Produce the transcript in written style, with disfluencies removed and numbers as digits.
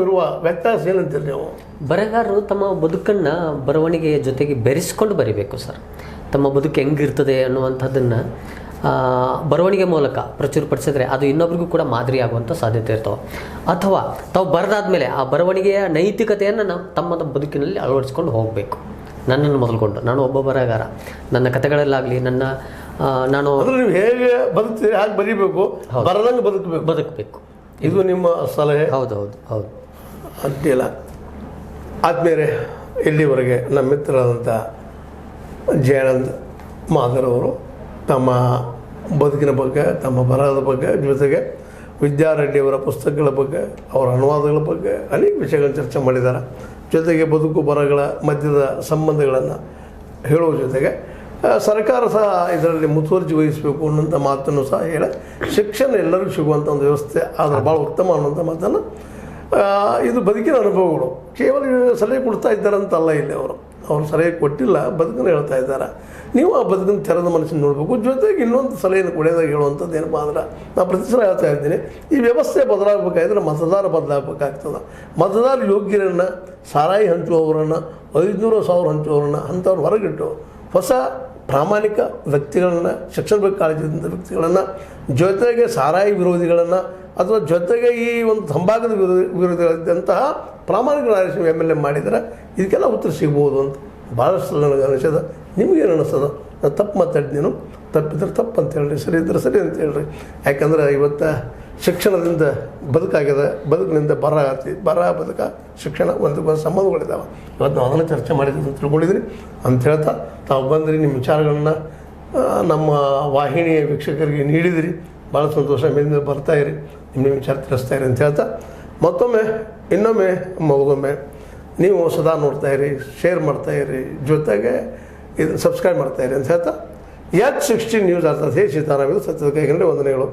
ಇರುವ ವ್ಯತ್ಯಾಸ ಏನಂತೀರಿ ನೀವು? ಬರಹಗಾರರು ತಮ್ಮ ಬದುಕನ್ನು ಬರವಣಿಗೆಯ ಜೊತೆಗೆ ಬೆರೆಸ್ಕೊಂಡು ಬರಿಬೇಕು ಸರ್. ತಮ್ಮ ಬದುಕು ಹೆಂಗಿರ್ತದೆ ಅನ್ನುವಂಥದ್ದನ್ನು ಬರವಣಿಗೆ ಮೂಲಕ ಪ್ರಚುರಪಡಿಸಿದ್ರೆ ಅದು ಇನ್ನೊಬ್ರಿಗೂ ಕೂಡ ಮಾದರಿ ಆಗುವಂಥ ಸಾಧ್ಯತೆ ಇರ್ತವೆ. ಅಥವಾ ತಾವು ಬರೆದಾದ್ಮೇಲೆ ಆ ಬರವಣಿಗೆಯ ನೈತಿಕತೆಯನ್ನು ನಾವು ತಮ್ಮ ಬದುಕಿನಲ್ಲಿ ಅಳವಡಿಸ್ಕೊಂಡು ಹೋಗಬೇಕು. ನನ್ನನ್ನು ಮೊದಲುಕೊಂಡು ನಾನು ಒಬ್ಬ ಬರಹಗಾರ, ನನ್ನ ಕಥೆಗಳಲ್ಲಾಗಲಿ ನಾನು ನೀವು ಹೇಗೆ ಬದುಕ್ತೀರಿ ಹಾಗೆ ಬರೀಬೇಕು, ಬರದಂಗೆ ಬದುಕಬೇಕು. ಇದು ನಿಮ್ಮ ಸಲಹೆ? ಹೌದು. ಅಡ್ಡಿಲ್ಲ. ಆದ್ಮೇಲೆ ಇಲ್ಲಿವರೆಗೆ ನಮ್ಮ ಮಿತ್ರರಾದಂಥ ಜಯಾನಂದ್ ಮಾದರ್ ಅವರು ತಮ್ಮ ಬದುಕಿನ ಬಗ್ಗೆ, ತಮ್ಮ ಬರಹದ ಬಗ್ಗೆ, ಜೊತೆಗೆ ವಿದ್ಯಾರೆಡ್ಡಿಯವರ ಪುಸ್ತಕಗಳ ಬಗ್ಗೆ, ಅವರ ಅನುವಾದಗಳ ಬಗ್ಗೆ ಅನೇಕ ವಿಷಯಗಳನ್ನು ಚರ್ಚೆ ಮಾಡಿದ್ದಾರೆ. ಜೊತೆಗೆ ಬದುಕು ಬರಹಗಳ ಮಧ್ಯದ ಸಂಬಂಧಗಳನ್ನು ಹೇಳುವ ಜೊತೆಗೆ ಸರ್ಕಾರ ಸಹ ಇದರಲ್ಲಿ ಮುತುವರ್ಜಿ ವಹಿಸಬೇಕು ಅನ್ನೋಂಥ ಮಾತನ್ನು ಸಹ ಹೇಳಿ ಶಿಕ್ಷಣ ಎಲ್ಲರಿಗೂ ಸಿಗುವಂಥ ಒಂದು ವ್ಯವಸ್ಥೆ ಆದರೆ ಭಾಳ ಉತ್ತಮ ಅನ್ನೋಂಥ ಮಾತನ್ನು, ಇದು ಬದುಕಿನ ಅನುಭವಗಳು. ಕೇವಲ ಸಲಹೆ ಕೊಡ್ತಾ ಇದ್ದಾರೆ ಅಂತಲ್ಲ, ಇಲ್ಲಿ ಅವರು ಸಲಹೆ ಕೊಟ್ಟಿಲ್ಲ, ಬದುಕನ್ನು ಹೇಳ್ತಾ ಇದ್ದಾರೆ. ನೀವು ಆ ಬದುಕನ್ನು ತೆರೆದ ಮನಸ್ಸಿನ ನೋಡಬೇಕು. ಜೊತೆಗೆ ಇನ್ನೊಂದು ಸಲಹೆಯನ್ನು ಕೊಡೋದಾಗ ಹೇಳುವಂಥದ್ದು ಏನಪ್ಪ ಅಂದ್ರೆ, ನಾನು ಪ್ರತಿ ಸಲ ಹೇಳ್ತಾ ಇದ್ದೀನಿ, ಈ ವ್ಯವಸ್ಥೆ ಬದಲಾಗಬೇಕಾದ್ರೆ ಮತದಾರ ಬದಲಾಗಬೇಕಾಗ್ತದೆ. ಮತದಾರ ಯೋಗ್ಯರನ್ನು, ಸಾರಾಯಿ ಹಂಚುವವರನ್ನು, 500,000 ಹಂಚುವವರನ್ನು ಅಂಥವ್ರು ಹೊರಗಿಟ್ಟು ಹೊಸ ಪ್ರಾಮಾಣಿಕ ವ್ಯಕ್ತಿಗಳನ್ನು, ಶಿಕ್ಷಣ ಬಗ್ಗೆ ಕಾಳಜಿ ಇದ್ದಂಥ ವ್ಯಕ್ತಿಗಳನ್ನು, ಜೊತೆಗೆ ಸಾರಾಯಿ ವಿರೋಧಿಗಳನ್ನು ಅಥವಾ ಜೊತೆಗೆ ಈ ಒಂದು ತಂಬಾಕದ ವಿರೋಧಿಗಳಂತಹ ಪ್ರಾಮಾಣಿಕ MLA ಮಾಡಿದರೆ ಇದಕ್ಕೆಲ್ಲ ಉತ್ತರ ಸಿಗ್ಬೋದು ಅಂತ ಭಾಳಷ್ಟು ನನಗೆ ಅನಿಸದ. ನಿಮಗೇನು ಅನ್ನಿಸ್ತದ? ನಾನು ತಪ್ಪು ಮಾತಾಡಿದ್ದೀನು, ತಪ್ಪಿದ್ರೆ ತಪ್ಪು ಅಂತ ಹೇಳ್ರಿ, ಸರಿ ಇದ್ರೆ ಸರಿ ಅಂತ ಹೇಳ್ರಿ. ಯಾಕಂದ್ರೆ ಇವತ್ತು ಶಿಕ್ಷಣದಿಂದ ಬದುಕಾಗಿದೆ, ಬದುಕಿನಿಂದ ಬರಹ ಆಗತ್ತೆ, ಬರಹ ಬದುಕ ಶಿಕ್ಷಣ ಒಂದು ಸಂಬಂಧಗಳಿದ್ದಾವೆ. ಇವತ್ತು ನಾವು ಅದನ್ನು ಚರ್ಚೆ ಮಾಡಿದ್ದೀವಿ ಅಂತ ತಿಳ್ಕೊಂಡಿದ್ದೀನಿ ಅಂತ ಹೇಳ್ತಾ, ತಾವು ಬಂದ್ರಿ, ನಿಮ್ಮ ವಿಚಾರಗಳನ್ನ ನಮ್ಮ ವಾಹಿನಿಯ ವೀಕ್ಷಕರಿಗೆ ನೀಡಿದಿರಿ, ಭಾಳ ಸಂತೋಷ. ಮೇಲಿಂದ ಬರ್ತಾಯಿರಿ, ನಿಮ್ಮ ವಿಚಾರ ತಿಳಿಸ್ತಾಯಿರಿ ಅಂತ ಹೇಳ್ತಾ, ಮತ್ತೊಮ್ಮೆ ಇನ್ನೊಮ್ಮೆ ಮಗದೊಮ್ಮೆ ನೀವು ಸದಾ ನೋಡ್ತಾಯಿರಿ, ಶೇರ್ ಮಾಡ್ತಾಯಿರಿ, ಜೊತೆಗೆ ಇದು ಸಬ್ಸ್ಕ್ರೈಬ್ ಮಾಡ್ತಾಯಿರಿ ಅಂತ ಹೇಳ್ತಾ, H16 ನ್ಯೂಸ್ ಅರ್ಥಾತ್ ಹೇ ಸೀತಾರಾಮ್, ಇದು ಸತ್ಯದ ಕೈಗಂಡೆ ವಂದನೆಗಳು.